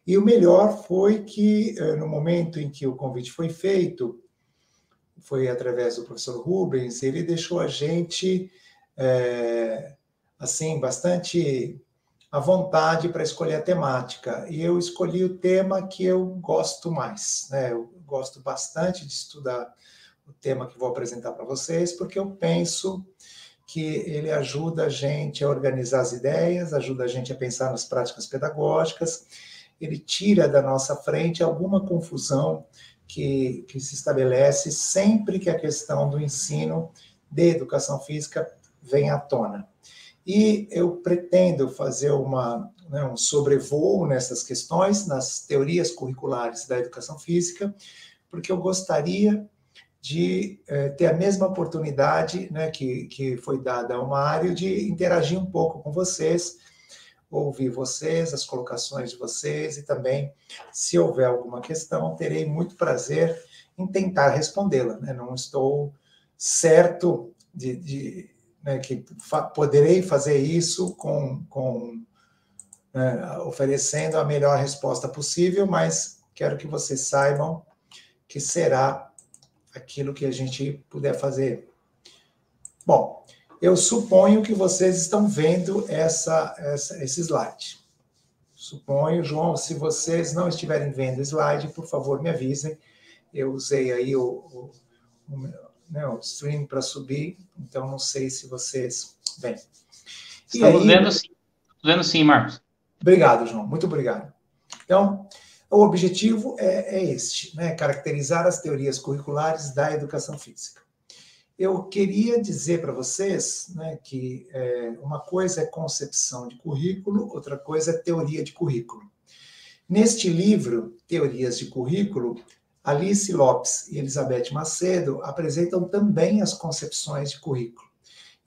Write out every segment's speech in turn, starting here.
E o melhor foi que, no momento em que o convite foi feito, foi através do professor Rubens, ele deixou a gente, assim, bastante à vontade para escolher a temática. E eu escolhi o tema que eu gosto mais, né? Eu gosto bastante de estudar o tema que vou apresentar para vocês, porque eu penso que ele ajuda a gente a organizar as ideias, ajuda a gente a pensar nas práticas pedagógicas, ele tira da nossa frente alguma confusão que se estabelece sempre que a questão do ensino de educação física vem à tona. E eu pretendo fazer um sobrevoo nessas questões, nas teorias curriculares da educação física, porque eu gostaria de ter a mesma oportunidade, né, que foi dada ao Mário, de interagir um pouco com vocês, ouvir vocês, as colocações de vocês, e também, se houver alguma questão, terei muito prazer em tentar respondê-la, né? Não estou certo né, que poderei fazer isso oferecendo a melhor resposta possível, mas quero que vocês saibam que será aquilo que a gente puder fazer. Bom, eu suponho que vocês estão vendo esse slide. Suponho, João, se vocês não estiverem vendo o slide, por favor, me avisem. Eu usei aí o stream para subir, então não sei se vocês veem. Estamos vendo sim. Vendo sim, Marcos. Obrigado, João. Muito obrigado. Então, o objetivo é este, né? Caracterizar as teorias curriculares da educação física. Eu queria dizer para vocês, né, que uma coisa é concepção de currículo, outra coisa é teoria de currículo. Neste livro, Teorias de Currículo, Alice Lopes e Elizabeth Macedo apresentam também as concepções de currículo.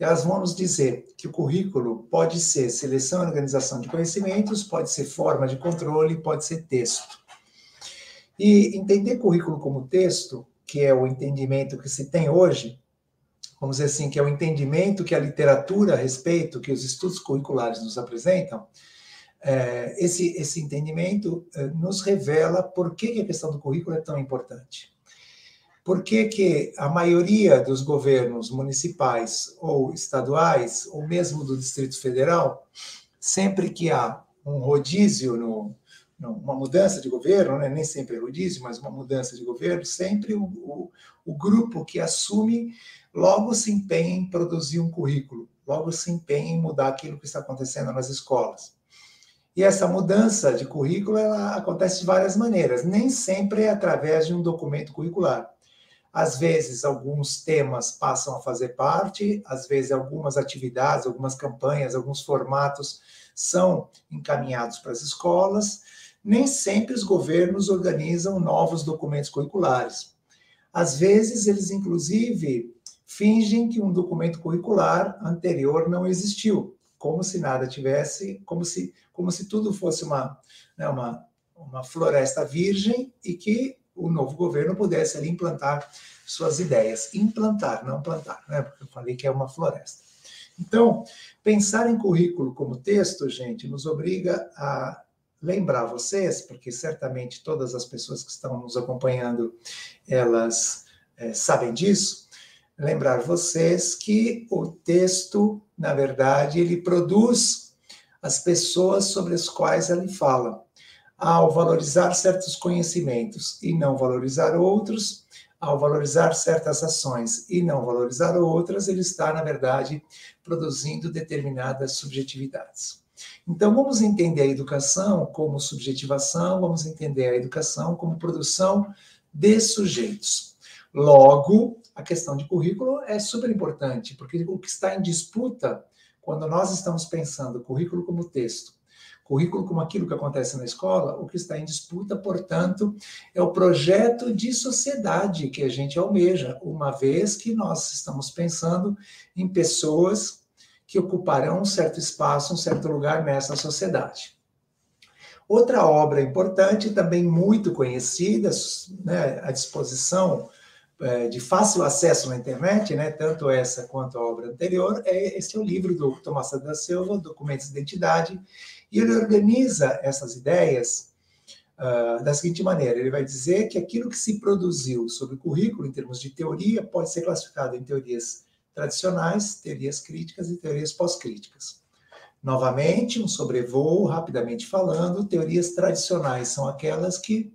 E elas vão nos dizer que o currículo pode ser seleção e organização de conhecimentos, pode ser forma de controle, pode ser texto. E entender currículo como texto, que é o entendimento que se tem hoje, vamos dizer assim, que é o entendimento que a literatura a respeito, que os estudos curriculares nos apresentam, esse entendimento nos revela por que a questão do currículo é tão importante. Por que a maioria dos governos municipais ou estaduais, ou mesmo do Distrito Federal, sempre que há um rodízio, uma mudança de governo, né? Nem sempre é rodízio, mas uma mudança de governo, sempre o grupo que assume logo se empenha em produzir um currículo, logo se empenha em mudar aquilo que está acontecendo nas escolas. E essa mudança de currículo ela acontece de várias maneiras, nem sempre é através de um documento curricular. Às vezes, alguns temas passam a fazer parte, às vezes, algumas atividades, algumas campanhas, alguns formatos são encaminhados para as escolas. Nem sempre os governos organizam novos documentos curriculares. Às vezes, eles, inclusive, fingem que um documento curricular anterior não existiu, como se nada tivesse, como se tudo fosse uma floresta virgem e que o novo governo pudesse ali implantar suas ideias. Implantar, não plantar, né? Porque eu falei que é uma floresta. Então, pensar em currículo como texto, gente, nos obriga a lembrar vocês, porque certamente todas as pessoas que estão nos acompanhando, elas sabem disso, lembrar vocês que o texto, na verdade, ele produz as pessoas sobre as quais ele fala. Ao valorizar certos conhecimentos e não valorizar outros, ao valorizar certas ações e não valorizar outras, ele está, na verdade, produzindo determinadas subjetividades. Então, vamos entender a educação como subjetivação, vamos entender a educação como produção de sujeitos. Logo, a questão de currículo é super importante, porque o que está em disputa, quando nós estamos pensando currículo como texto, currículo como aquilo que acontece na escola, o que está em disputa, portanto, é o projeto de sociedade que a gente almeja, uma vez que nós estamos pensando em pessoas que ocuparão um certo espaço, um certo lugar nessa sociedade. Outra obra importante, também muito conhecida, né, à disposição de fácil acesso na internet, né, tanto essa quanto a obra anterior, esse é o livro do Tomás da Silva, Documentos de Identidade, e ele organiza essas ideias da seguinte maneira: ele vai dizer que aquilo que se produziu sobre o currículo, em termos de teoria, pode ser classificado em teorias tradicionais, teorias críticas e teorias pós-críticas. Novamente, um sobrevoo, rapidamente falando, teorias tradicionais são aquelas que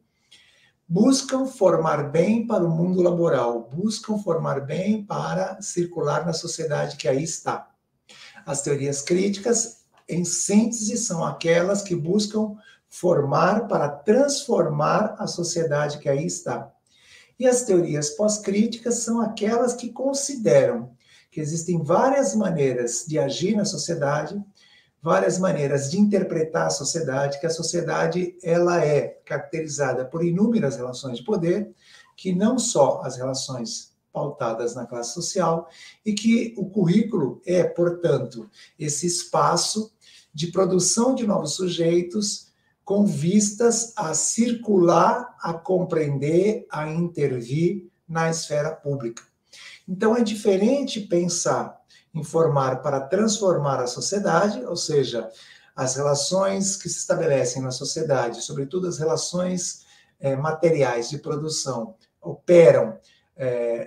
buscam formar bem para o mundo laboral, buscam formar bem para circular na sociedade que aí está. As teorias críticas, em síntese, são aquelas que buscam formar para transformar a sociedade que aí está. E as teorias pós-críticas são aquelas que consideram que existem várias maneiras de agir na sociedade, várias maneiras de interpretar a sociedade, que a sociedade ela é caracterizada por inúmeras relações de poder, que não só as relações pautadas na classe social, e que o currículo é, portanto, esse espaço de produção de novos sujeitos com vistas a circular, a compreender, a intervir na esfera pública. Então, é diferente pensar em formar para transformar a sociedade, ou seja, as relações que se estabelecem na sociedade, sobretudo as relações materiais de produção, operam,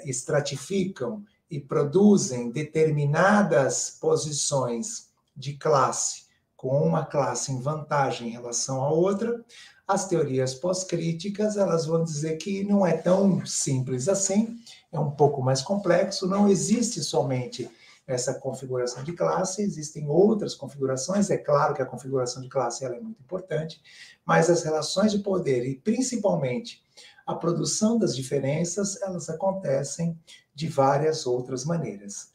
estratificam e produzem determinadas posições de classe, com uma classe em vantagem em relação à outra. As teorias pós-críticas, elas vão dizer que não é tão simples assim, é um pouco mais complexo, não existe somente essa configuração de classe, existem outras configurações, é claro que a configuração de classe ela é muito importante, mas as relações de poder e principalmente a produção das diferenças, elas acontecem de várias outras maneiras,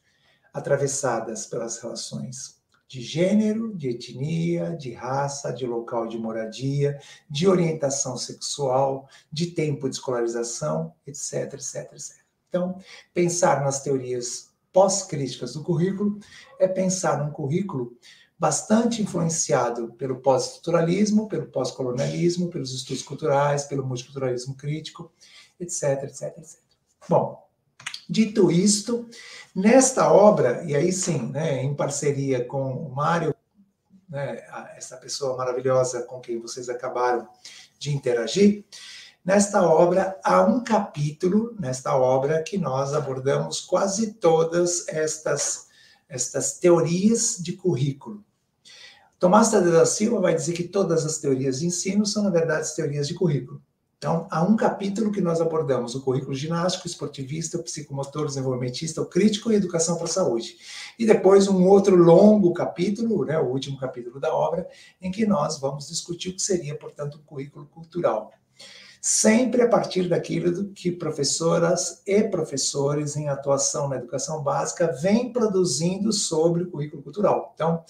atravessadas pelas relações de gênero, de etnia, de raça, de local de moradia, de orientação sexual, de tempo de escolarização, etc, etc, etc. Então, pensar nas teorias pós-críticas do currículo é pensar num currículo bastante influenciado pelo pós-estruturalismo, pelo pós-colonialismo, pelos estudos culturais, pelo multiculturalismo crítico, etc, etc, etc. Bom, dito isto, nesta obra, e aí sim, né, em parceria com o Mário, né, essa pessoa maravilhosa com quem vocês acabaram de interagir, nesta obra há um capítulo, nesta obra, que nós abordamos quase todas estas teorias de currículo. Tomás Tadeu da Silva vai dizer que todas as teorias de ensino são, na verdade, as teorias de currículo. Então, há um capítulo que nós abordamos, o currículo ginástico, esportivista, psicomotor, desenvolvimentista, o crítico e educação para a saúde. E depois um outro longo capítulo, né, o último capítulo da obra, em que nós vamos discutir o que seria, portanto, o currículo cultural. Sempre a partir daquilo que professoras e professores em atuação na educação básica vêm produzindo sobre o currículo cultural. Então,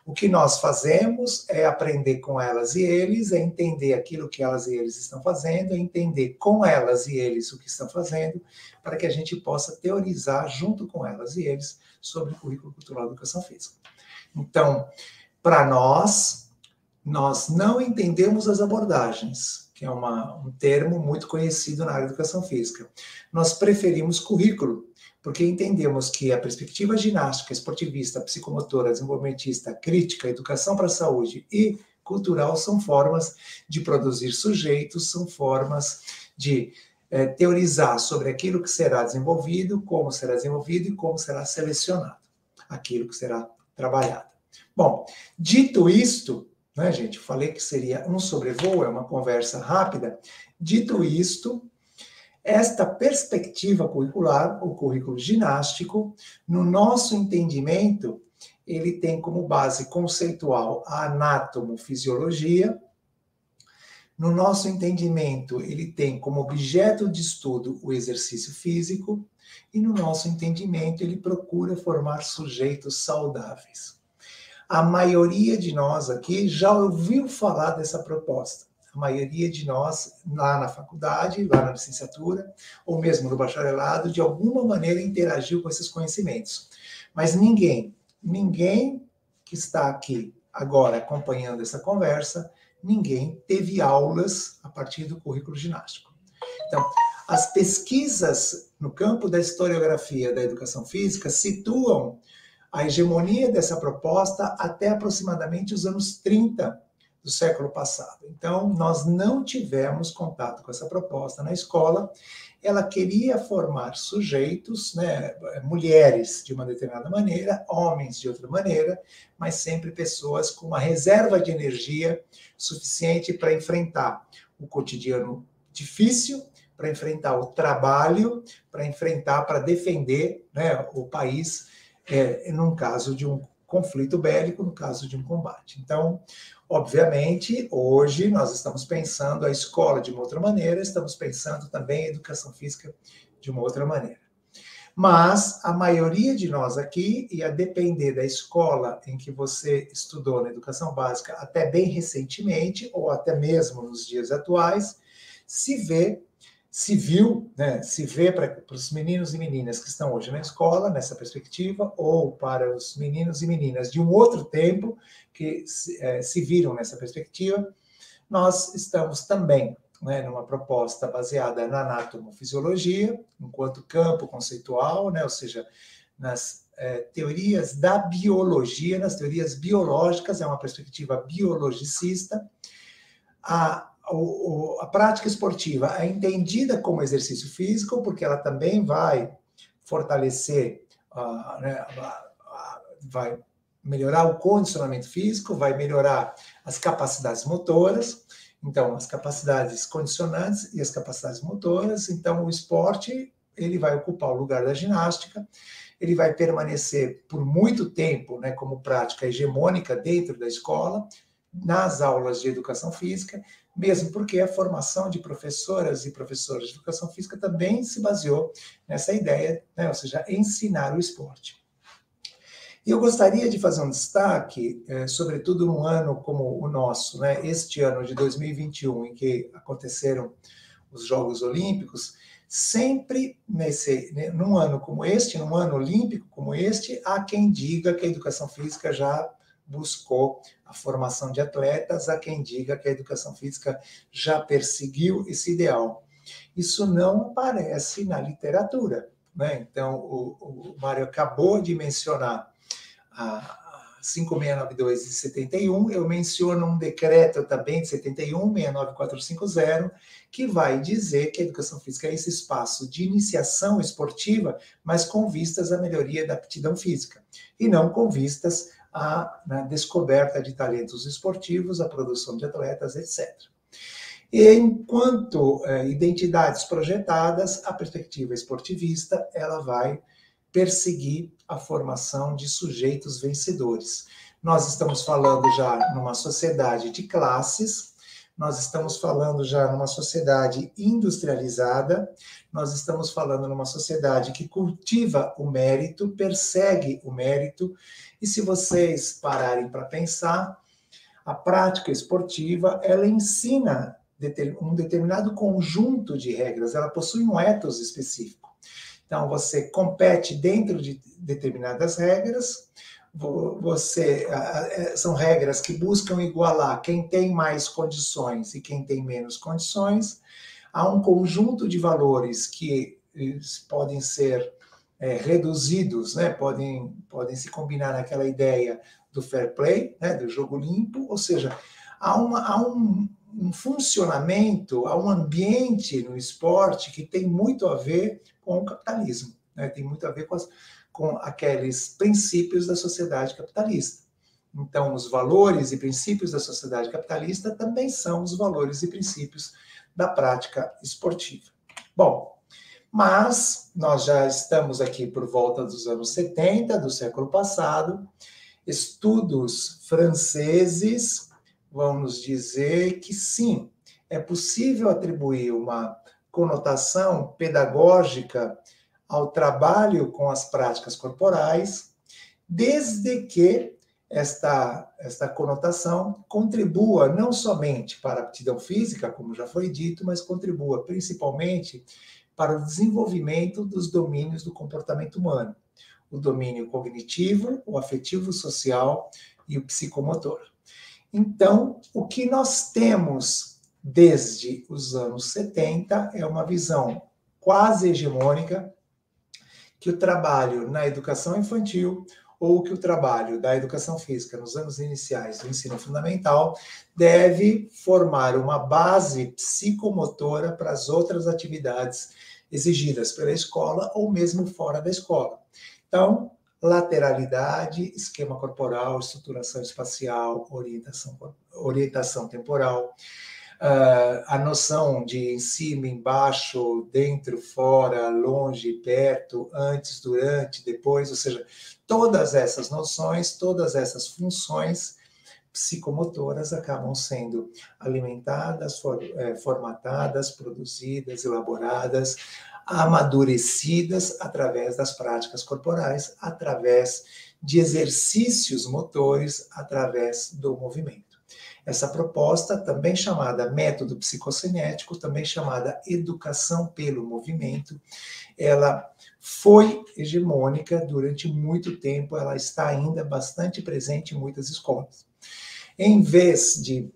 o que nós fazemos é aprender com elas e eles, é entender aquilo que elas e eles estão fazendo, é entender com elas e eles o que estão fazendo, para que a gente possa teorizar junto com elas e eles sobre o currículo cultural da educação física. Então, para nós não entendemos as abordagens, que é um termo muito conhecido na área da educação física. Nós preferimos currículo, porque entendemos que a perspectiva ginástica, esportivista, psicomotora, desenvolvimentista, crítica, educação para a saúde e cultural são formas de produzir sujeitos, são formas de teorizar sobre aquilo que será desenvolvido, como será desenvolvido e como será selecionado, aquilo que será trabalhado. Bom, dito isto, né, gente, eu falei que seria um sobrevoo, é uma conversa rápida. Dito isto, esta perspectiva curricular, o currículo ginástico, no nosso entendimento, ele tem como base conceitual a anatomofisiologia. No nosso entendimento, ele tem como objeto de estudo o exercício físico. E no nosso entendimento, ele procura formar sujeitos saudáveis. A maioria de nós aqui já ouviu falar dessa proposta. A maioria de nós, lá na faculdade, lá na licenciatura, ou mesmo no bacharelado, de alguma maneira interagiu com esses conhecimentos. Mas ninguém que está aqui agora acompanhando essa conversa, ninguém teve aulas a partir do currículo ginástico. Então, as pesquisas no campo da historiografia da educação física situam a hegemonia dessa proposta até aproximadamente os anos 30 do século passado. Então, nós não tivemos contato com essa proposta na escola. Ela queria formar sujeitos, né, mulheres de uma determinada maneira, homens de outra maneira, mas sempre pessoas com uma reserva de energia suficiente para enfrentar o cotidiano difícil, para enfrentar o trabalho, para defender, né, o país, num caso de um conflito bélico, no caso de um combate. Então, obviamente, hoje nós estamos pensando a escola de uma outra maneira, estamos pensando também a educação física de uma outra maneira. Mas a maioria de nós aqui, e a depender da escola em que você estudou na educação básica, até bem recentemente, ou até mesmo nos dias atuais, se vê para os meninos e meninas que estão hoje na escola, nessa perspectiva, ou para os meninos e meninas de um outro tempo que se viram nessa perspectiva, nós estamos também, né, numa proposta baseada na anatomofisiologia, enquanto campo conceitual, né, ou seja, nas teorias da biologia, nas teorias biológicas, é uma perspectiva biologicista. A prática esportiva é entendida como exercício físico, porque ela também vai fortalecer, né, vai melhorar o condicionamento físico, vai melhorar as capacidades motoras, então, as capacidades condicionantes e as capacidades motoras. Então, o esporte, ele vai ocupar o lugar da ginástica, ele vai permanecer por muito tempo, né, como prática hegemônica dentro da escola, nas aulas de educação física, mesmo porque a formação de professoras e professores de educação física também se baseou nessa ideia, né, ou seja, ensinar o esporte. E eu gostaria de fazer um destaque, sobretudo num ano como o nosso, né, este ano de 2021, em que aconteceram os Jogos Olímpicos, sempre num ano como este, num ano olímpico como este, há quem diga que a educação física já buscou a formação de atletas, há quem diga que a educação física já perseguiu esse ideal. Isso não aparece na literatura, né? Então, o Mário acabou de mencionar a 5692 de 71, eu menciono um decreto também de 71, 69450, que vai dizer que a educação física é esse espaço de iniciação esportiva, mas com vistas à melhoria da aptidão física, e não com vistas à descoberta de talentos esportivos, à produção de atletas, etc. E enquanto identidades projetadas, a perspectiva esportivista, ela vai perseguir a formação de sujeitos vencedores. Nós estamos falando já numa sociedade de classes, nós estamos falando já numa sociedade industrializada, nós estamos falando numa sociedade que cultiva o mérito, persegue o mérito, e se vocês pararem para pensar, a prática esportiva, ela ensina um determinado conjunto de regras, ela possui um ethos específico. Então, você compete dentro de determinadas regras, são regras que buscam igualar quem tem mais condições e quem tem menos condições. Há um conjunto de valores que podem ser reduzidos, né? podem se combinar naquela ideia do fair play, né? Do jogo limpo, ou seja, há um funcionamento, há um ambiente no esporte que tem muito a ver com o capitalismo, né? Tem muito a ver com aqueles princípios da sociedade capitalista. Então, os valores e princípios da sociedade capitalista também são os valores e princípios da prática esportiva. Bom, mas nós já estamos aqui por volta dos anos 70 do século passado, estudos franceses vão nos dizer que sim, é possível atribuir uma conotação pedagógica ao trabalho com as práticas corporais, desde que esta conotação contribua não somente para a aptidão física, como já foi dito, mas contribua principalmente para o desenvolvimento dos domínios do comportamento humano, o domínio cognitivo, o afetivo social e o psicomotor. Então, o que nós temos desde os anos 70 é uma visão quase hegemônica que o trabalho na educação infantil, ou que o trabalho da educação física nos anos iniciais do ensino fundamental deve formar uma base psicomotora para as outras atividades exigidas pela escola ou mesmo fora da escola. Então, lateralidade, esquema corporal, estruturação espacial, orientação temporal, a noção de em cima, embaixo, dentro, fora, longe, perto, antes, durante, depois, ou seja, todas essas noções, todas essas funções psicomotoras acabam sendo alimentadas, formatadas, produzidas, elaboradas, amadurecidas através das práticas corporais, através de exercícios motores, através do movimento. Essa proposta, também chamada método psicocinético, também chamada educação pelo movimento, ela foi hegemônica durante muito tempo, ela está ainda bastante presente em muitas escolas. Em vez de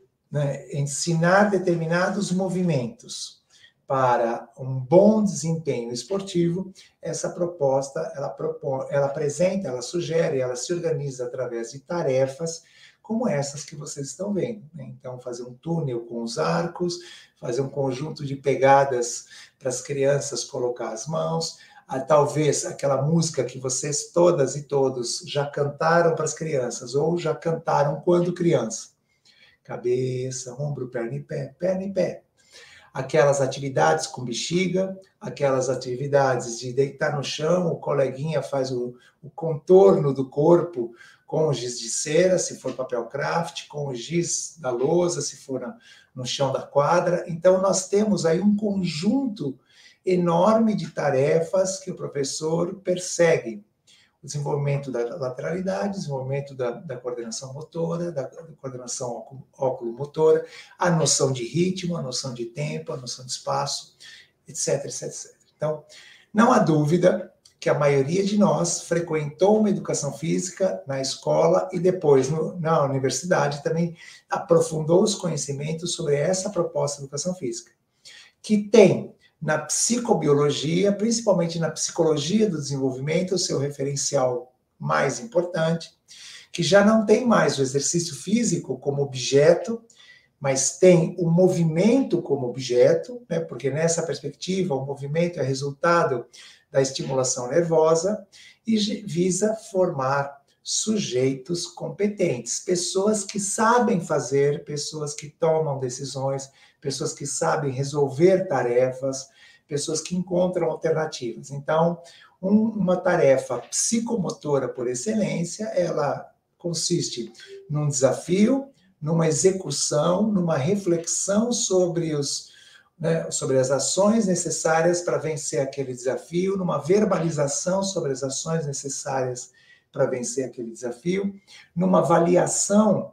ensinar determinados movimentos para um bom desempenho esportivo, essa proposta, ela apresenta, ela sugere, ela se organiza através de tarefas como essas que vocês estão vendo, né? Então, fazer um túnel com os arcos, fazer um conjunto de pegadas para as crianças colocar as mãos, talvez aquela música que vocês todas e todos já cantaram para as crianças, ou já cantaram quando criança. Cabeça, ombro, perna e pé, perna e pé. Aquelas atividades com bexiga, aquelas atividades de deitar no chão, o coleguinha faz o contorno do corpo com o giz de cera, se for papel craft, com o giz da lousa, se for no chão da quadra. Então, nós temos aí um conjunto enorme de tarefas que o professor persegue. O desenvolvimento da lateralidade, desenvolvimento da coordenação motora, da coordenação óculo-motora, a noção de ritmo, a noção de tempo, a noção de espaço, etc, etc, etc. Então, não há dúvida que a maioria de nós frequentou uma educação física na escola e depois na universidade também aprofundou os conhecimentos sobre essa proposta de educação física, que tem na psicobiologia, principalmente na psicologia do desenvolvimento, o seu referencial mais importante, que já não tem mais o exercício físico como objeto, mas tem o movimento como objeto, né? Porque nessa perspectiva o movimento é resultado da estimulação nervosa e visa formar sujeitos competentes, pessoas que sabem fazer, pessoas que tomam decisões, pessoas que sabem resolver tarefas, pessoas que encontram alternativas. Então, uma tarefa psicomotora por excelência, ela consiste num desafio, numa execução, numa reflexão sobre sobre as ações necessárias para vencer aquele desafio, numa verbalização sobre as ações necessárias para vencer aquele desafio, numa avaliação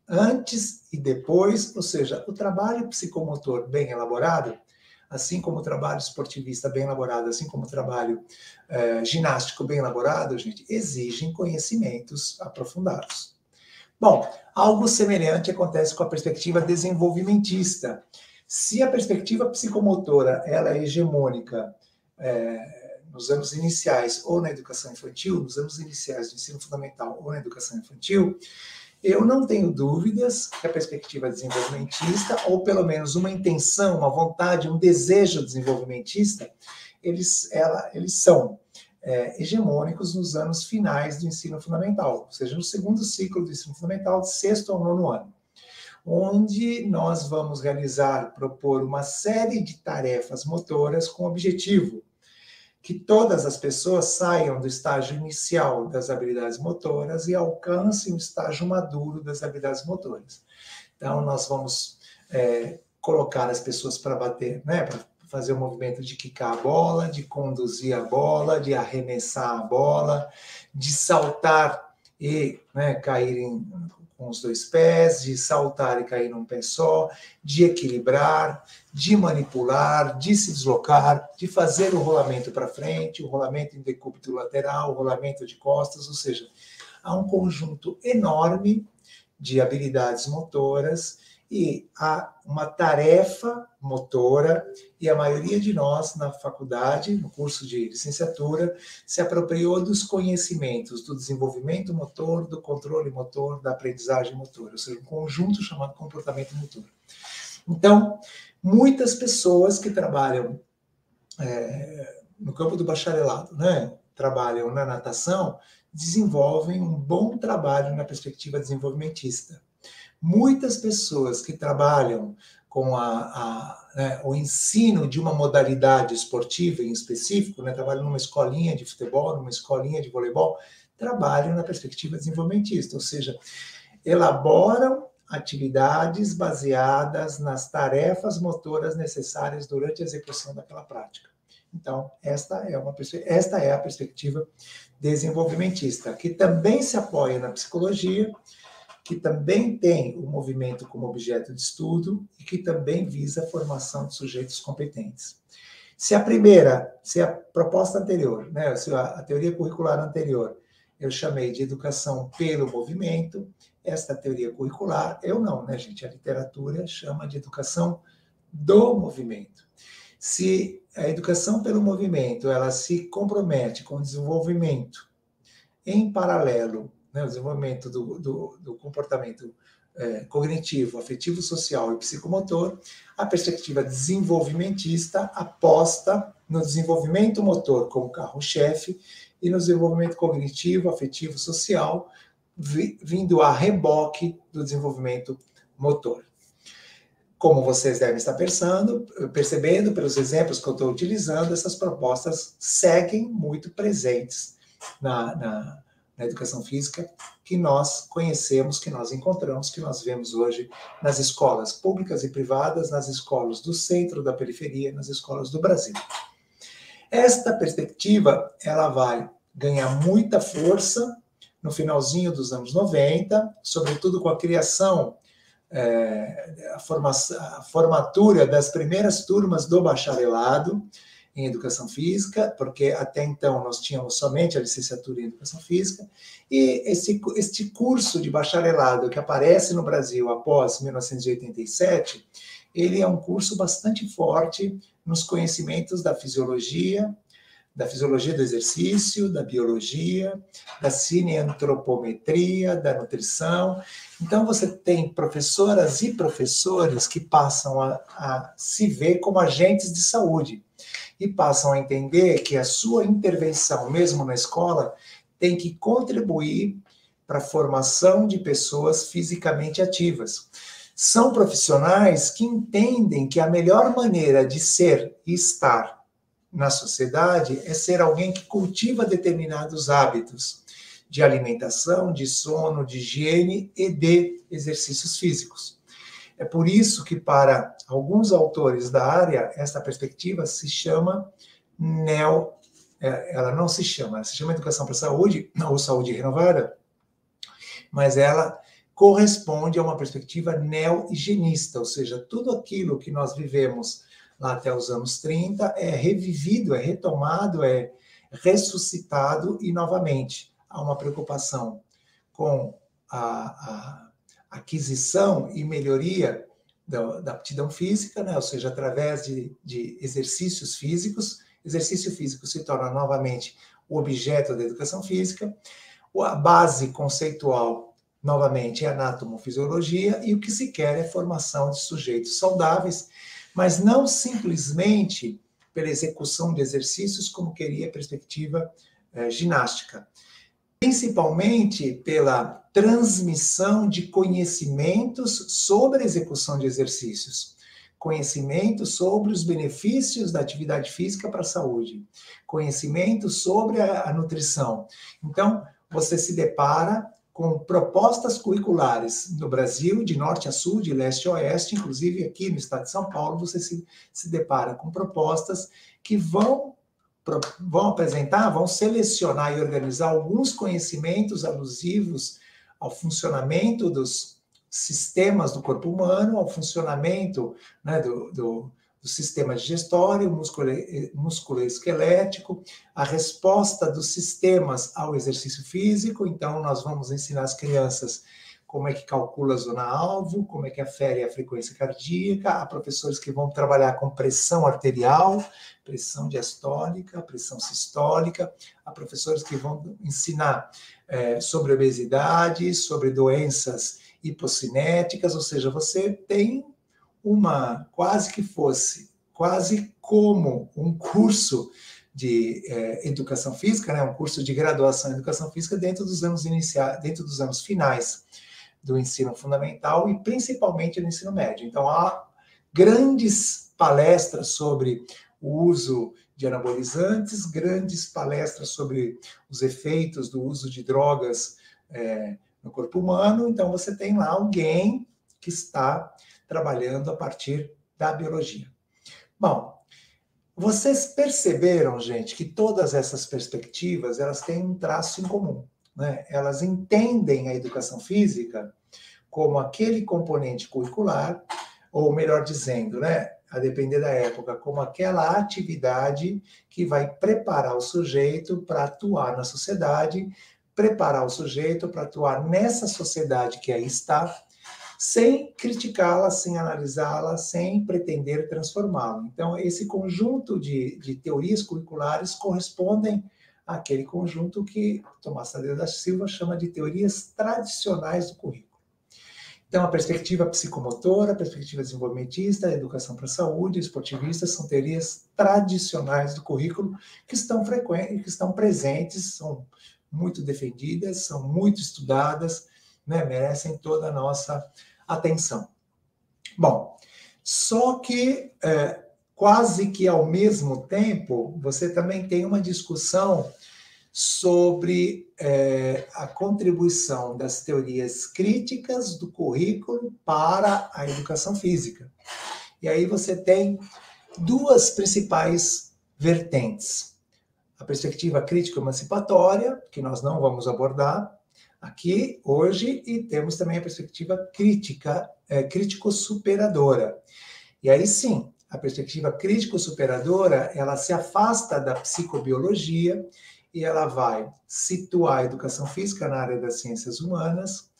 antes e depois, ou seja, o trabalho psicomotor bem elaborado, assim como o trabalho esportivista bem elaborado, assim como o trabalho ginástico bem elaborado, gente, exigem conhecimentos aprofundados. Bom, algo semelhante acontece com a perspectiva desenvolvimentista. Se a perspectiva psicomotora ela é hegemônica nos anos iniciais ou na educação infantil, nos anos iniciais do ensino fundamental ou na educação infantil, eu não tenho dúvidas que a perspectiva desenvolvimentista, ou pelo menos uma intenção, uma vontade, um desejo desenvolvimentista, eles são hegemônicos nos anos finais do ensino fundamental, ou seja, no segundo ciclo do ensino fundamental, de 6º ao 9º ano, onde nós vamos propor uma série de tarefas motoras com o objetivo que todas as pessoas saiam do estágio inicial das habilidades motoras e alcancem o estágio maduro das habilidades motoras. Então, nós vamos colocar as pessoas para bater, para fazer o movimento de quicar a bola, de conduzir a bola, de arremessar a bola, de saltar e cair com os 2 pés, de saltar e cair num pé só, de equilibrar, de manipular, de se deslocar, de fazer o rolamento para frente, o rolamento em decúbito lateral, o rolamento de costas, ou seja, há um conjunto enorme de habilidades motoras e há uma tarefa motora, e a maioria de nós na faculdade, no curso de licenciatura, se apropriou dos conhecimentos do desenvolvimento motor, do controle motor, da aprendizagem motora, ou seja, um conjunto chamado comportamento motor. Então, muitas pessoas que trabalham no campo do bacharelado, né, trabalham na natação, desenvolvem um bom trabalho na perspectiva desenvolvimentista. Muitas pessoas que trabalham com o ensino de uma modalidade esportiva em específico, né, trabalham numa escolinha de futebol, numa escolinha de voleibol, trabalham na perspectiva desenvolvimentista, ou seja, elaboram atividades baseadas nas tarefas motoras necessárias durante a execução daquela prática. Então, esta é a perspectiva desenvolvimentista, que também se apoia na psicologia, que também tem o movimento como objeto de estudo e que também visa a formação de sujeitos competentes. Se a proposta anterior, né, se a teoria curricular anterior, eu chamei de educação pelo movimento, esta teoria curricular, eu não, né, gente? A literatura chama de educação do movimento. Se a educação pelo movimento, ela se compromete com o desenvolvimento em paralelo, né, o desenvolvimento do comportamento cognitivo, afetivo, social e psicomotor, a perspectiva desenvolvimentista aposta no desenvolvimento motor como carro-chefe e no desenvolvimento cognitivo, afetivo, social, vindo a reboque do desenvolvimento motor. Como vocês devem estar percebendo pelos exemplos que eu estou utilizando, essas propostas seguem muito presentes na educação física que nós conhecemos, que nós encontramos, que nós vemos hoje nas escolas públicas e privadas, nas escolas do centro, da periferia, nas escolas do Brasil. Esta perspectiva, ela vai ganhar muita força no finalzinho dos anos 90, sobretudo com a criação, a formatura das primeiras turmas do bacharelado em Educação Física, porque até então nós tínhamos somente a licenciatura em Educação Física, e este curso de bacharelado que aparece no Brasil após 1987, ele é um curso bastante forte nos conhecimentos da fisiologia do exercício, da biologia, da cineantropometria, da nutrição. Então, você tem professoras e professores que passam a se ver como agentes de saúde e passam a entender que a sua intervenção, mesmo na escola, tem que contribuir para a formação de pessoas fisicamente ativas. São profissionais que entendem que a melhor maneira de ser e estar na sociedade é ser alguém que cultiva determinados hábitos de alimentação, de sono, de higiene e de exercícios físicos. É por isso que, para alguns autores da área, essa perspectiva se chama ela se chama Educação para a Saúde, ou Saúde Renovada, mas ela corresponde a uma perspectiva neo-higienista, ou seja, tudo aquilo que nós vivemos lá até os anos 30, é revivido, é retomado, é ressuscitado e, novamente, há uma preocupação com a aquisição e melhoria da aptidão física, né? Ou seja, através de exercícios físicos. Exercício físico se torna, novamente, o objeto da educação física. A base conceitual, novamente, é anatomofisiologia, e o que se quer é formação de sujeitos saudáveis, mas não simplesmente pela execução de exercícios, como queria a perspectiva ginástica. Principalmente pela transmissão de conhecimentos sobre a execução de exercícios. Conhecimento sobre os benefícios da atividade física para a saúde. Conhecimento sobre a nutrição. Então, você se depara com propostas curriculares no Brasil, de norte a sul, de leste a oeste, inclusive aqui no estado de São Paulo, você se depara com propostas que vão apresentar, vão selecionar e organizar alguns conhecimentos alusivos ao funcionamento dos sistemas do corpo humano, ao funcionamento, né, do sistema digestório, músculo-esquelético, a resposta dos sistemas ao exercício físico. Então, nós vamos ensinar as crianças como é que calcula a zona-alvo, como é que afere a frequência cardíaca, há professores que vão trabalhar com pressão arterial, pressão diastólica, pressão sistólica, há professores que vão ensinar sobre obesidade, sobre doenças hipocinéticas, ou seja, você tem quase como um curso de educação física, né, um curso de graduação em educação física dentro dos anos finais do ensino fundamental e principalmente no ensino médio. Então, há grandes palestras sobre o uso de anabolizantes, grandes palestras sobre os efeitos do uso de drogas no corpo humano. Então, você tem lá alguém que está trabalhando a partir da biologia. Bom, vocês perceberam, gente, que todas essas perspectivas, elas têm um traço em comum, né? Elas entendem a educação física como aquele componente curricular, ou melhor dizendo, né, a depender da época, como aquela atividade que vai preparar o sujeito para atuar na sociedade, preparar o sujeito para atuar nessa sociedade que aí está, sem criticá-la, sem analisá-la, sem pretender transformá-la. Então, esse conjunto de teorias curriculares correspondem àquele conjunto que Tomás Tadeu da Silva chama de teorias tradicionais do currículo. Então, a perspectiva psicomotora, a perspectiva desenvolvimentista, a educação para a saúde, esportivista, são teorias tradicionais do currículo que estão frequentes, que estão presentes, são muito defendidas, são muito estudadas, né, merecem toda a nossa atenção. Bom, só que quase que ao mesmo tempo, você também tem uma discussão sobre a contribuição das teorias críticas do currículo para a educação física. E aí você tem duas principais vertentes. A perspectiva crítico-emancipatória, que nós não vamos abordar aqui hoje, e temos também a perspectiva crítico-superadora. E aí sim, a perspectiva crítico-superadora, ela se afasta da psicobiologia e ela vai situar a educação física na área das ciências humanas,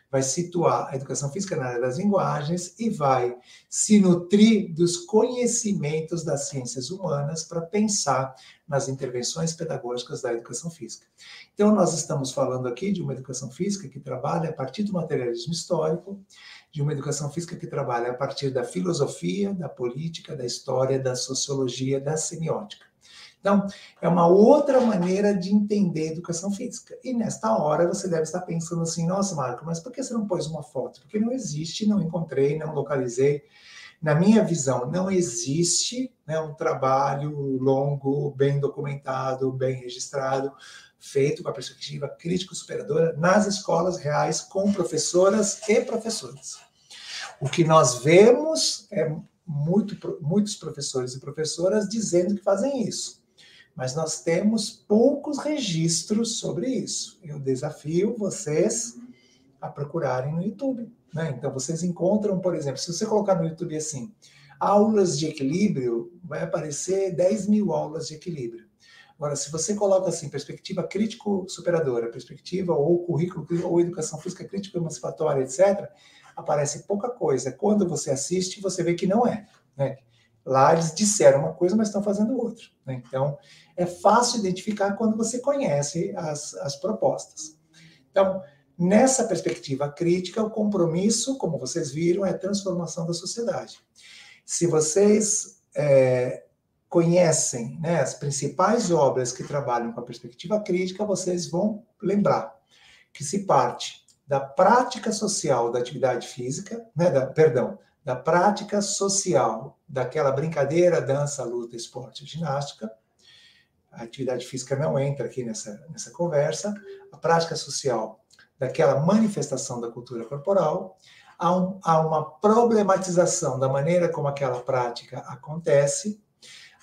vai situar a educação física na área das linguagens e vai se nutrir dos conhecimentos das ciências humanas para pensar nas intervenções pedagógicas da educação física. Então, nós estamos falando aqui de uma educação física que trabalha a partir do materialismo histórico, de uma educação física que trabalha a partir da filosofia, da política, da história, da sociologia, da semiótica. Então, é uma outra maneira de entender a educação física. E nesta hora você deve estar pensando assim, nossa, Marco, mas por que você não pôs uma foto? Porque não existe, não encontrei, não localizei. Na minha visão, não existe, né, um trabalho longo, bem documentado, bem registrado, feito com a perspectiva crítico-superadora nas escolas reais, com professoras e professores. O que nós vemos é muitos professores e professoras dizendo que fazem isso. Mas nós temos poucos registros sobre isso. Eu desafio vocês a procurarem no YouTube, né? Então, vocês encontram, por exemplo, se você colocar no YouTube assim, aulas de equilíbrio, vai aparecer 10 mil aulas de equilíbrio. Agora, se você coloca assim, perspectiva crítico-superadora, perspectiva ou currículo, ou educação física crítico-emancipatória, etc., aparece pouca coisa. Quando você assiste, você vê que não é, né? Lá eles disseram uma coisa, mas estão fazendo outra, né? Então, é fácil identificar quando você conhece as propostas. Então, nessa perspectiva crítica, o compromisso, como vocês viram, é a transformação da sociedade. Se vocês conhecem, né, as principais obras que trabalham com a perspectiva crítica, vocês vão lembrar que se parte da prática social da atividade física, né, da prática social daquela brincadeira, dança, luta, esporte, ginástica. A atividade física não entra aqui nessa conversa. A prática social daquela manifestação da cultura corporal. Há uma problematização da maneira como aquela prática acontece.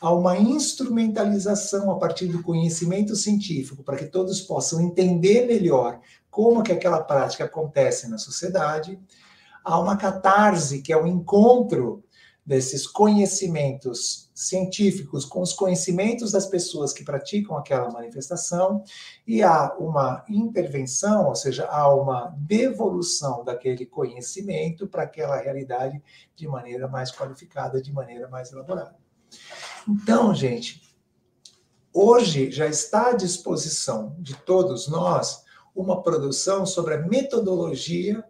Há uma instrumentalização a partir do conhecimento científico para que todos possam entender melhor como que aquela prática acontece na sociedade. Há uma catarse, que é o encontro desses conhecimentos científicos com os conhecimentos das pessoas que praticam aquela manifestação, e há uma intervenção, ou seja, há uma devolução daquele conhecimento para aquela realidade de maneira mais qualificada, de maneira mais elaborada. Então, gente, hoje já está à disposição de todos nós uma produção sobre a metodologia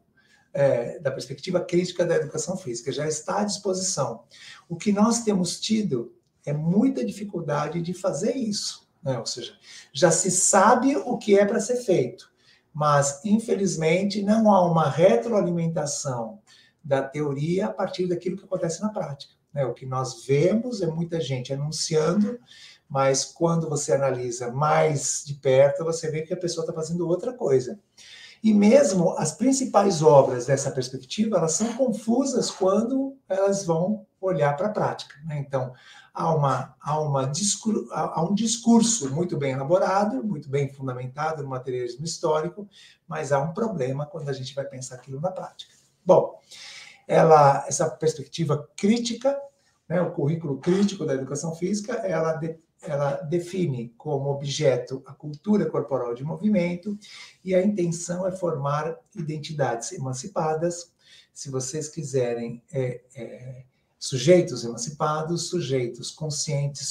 da perspectiva crítica da educação física, já está à disposição. O que nós temos tido é muita dificuldade de fazer isso, né? Ou seja, já se sabe o que é para ser feito, mas, infelizmente, não há uma retroalimentação da teoria a partir daquilo que acontece na prática, né? O que nós vemos é muita gente anunciando, mas quando você analisa mais de perto, você vê que a pessoa está fazendo outra coisa. E mesmo as principais obras dessa perspectiva, elas são confusas quando elas vão olhar para a prática, né? Então, há um discurso muito bem elaborado, muito bem fundamentado no materialismo histórico, mas há um problema quando a gente vai pensar aquilo na prática. Bom, essa perspectiva crítica, né, o currículo crítico da educação física, ela define como objeto a cultura corporal de movimento, e a intenção é formar identidades emancipadas, se vocês quiserem, sujeitos emancipados, sujeitos conscientes,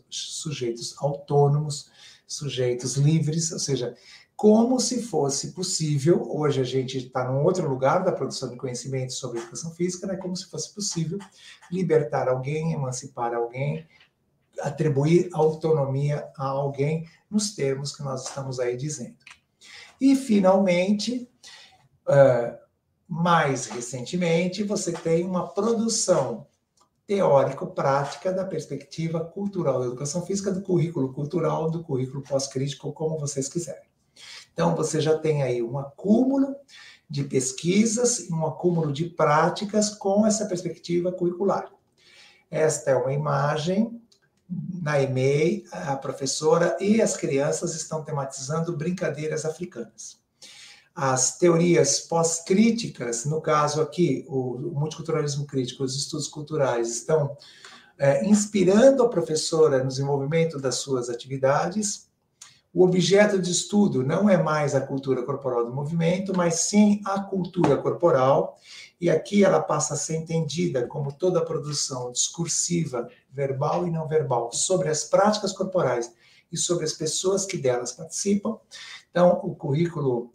sujeitos autônomos, sujeitos livres, ou seja, como se fosse possível, hoje a gente está num outro lugar da produção de conhecimento sobre educação física, né, como se fosse possível libertar alguém, emancipar alguém, atribuir autonomia a alguém nos termos que nós estamos aí dizendo. E, finalmente, mais recentemente, você tem uma produção teórico-prática da perspectiva cultural da educação física, do currículo cultural, do currículo pós-crítico, como vocês quiserem. Então, você já tem aí um acúmulo de pesquisas, um acúmulo de práticas com essa perspectiva curricular. Esta é uma imagem. Na EMEI, a professora e as crianças estão tematizando brincadeiras africanas. As teorias pós-críticas, no caso aqui, o multiculturalismo crítico, os estudos culturais, estão inspirando a professora no desenvolvimento das suas atividades. O objeto de estudo não é mais a cultura corporal do movimento, mas sim a cultura corporal, e aqui ela passa a ser entendida como toda a produção discursiva, verbal e não verbal, sobre as práticas corporais e sobre as pessoas que delas participam. Então, o currículo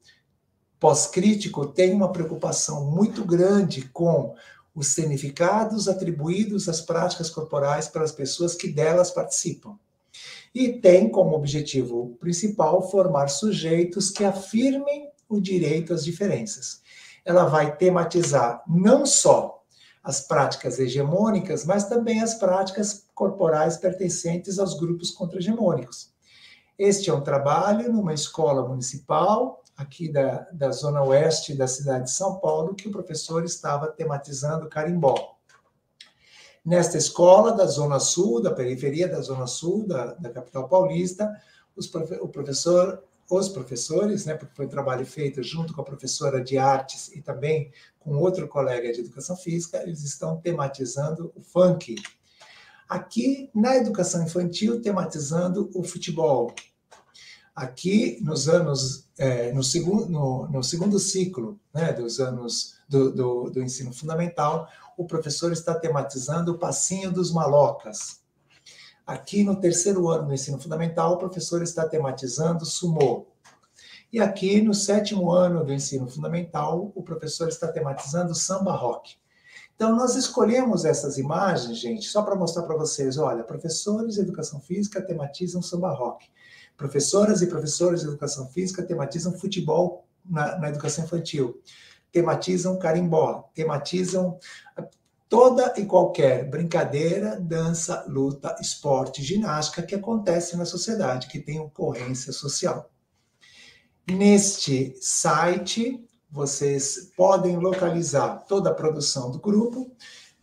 pós-crítico tem uma preocupação muito grande com os significados atribuídos às práticas corporais pelas pessoas que delas participam. E tem como objetivo principal formar sujeitos que afirmem o direito às diferenças. Ela vai tematizar não só as práticas hegemônicas, mas também as práticas corporais pertencentes aos grupos contra-hegemônicos. Este é um trabalho numa escola municipal, aqui da zona oeste da cidade de São Paulo, que o professor estava tematizando carimbó. Nesta escola da Zona Sul, da periferia da Zona Sul, da capital paulista, os professores, né, porque foi um trabalho feito junto com a professora de artes e também com outro colega de educação física, eles estão tematizando o funk. Aqui, na educação infantil, tematizando o futebol. Aqui, no segundo ciclo, né, dos anos do ensino fundamental, o professor está tematizando o passinho dos malocas. Aqui, no terceiro ano do ensino fundamental, o professor está tematizando sumô. E aqui, no sétimo ano do ensino fundamental, o professor está tematizando samba rock. Então, nós escolhemos essas imagens, gente, só para mostrar para vocês, olha, professores de educação física tematizam samba rock. Professoras e professores de educação física tematizam futebol na educação infantil. Tematizam carimbó, tematizam toda e qualquer brincadeira, dança, luta, esporte, ginástica que acontece na sociedade, que tem ocorrência social. Neste site, vocês podem localizar toda a produção do grupo,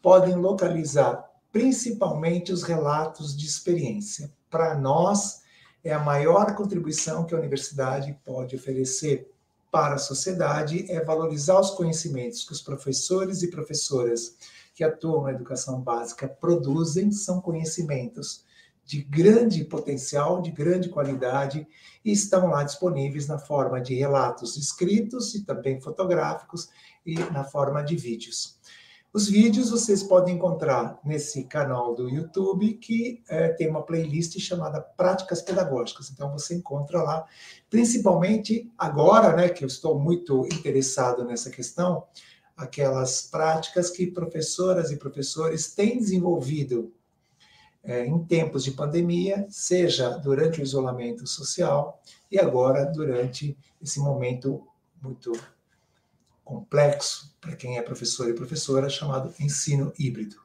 podem localizar principalmente os relatos de experiência. Para nós, é a maior contribuição que a universidade pode oferecer para a sociedade, é valorizar os conhecimentos que os professores e professoras que atuam na educação básica produzem são conhecimentos de grande potencial, de grande qualidade, e estão lá disponíveis na forma de relatos escritos e também fotográficos e na forma de vídeos. Os vídeos vocês podem encontrar nesse canal do YouTube, que tem uma playlist chamada Práticas Pedagógicas. Então, você encontra lá, principalmente agora, né, que eu estou muito interessado nessa questão, aquelas práticas que professoras e professores têm desenvolvido em tempos de pandemia, seja durante o isolamento social e agora durante esse momento muito complexo para quem é professor e professora, chamado ensino híbrido.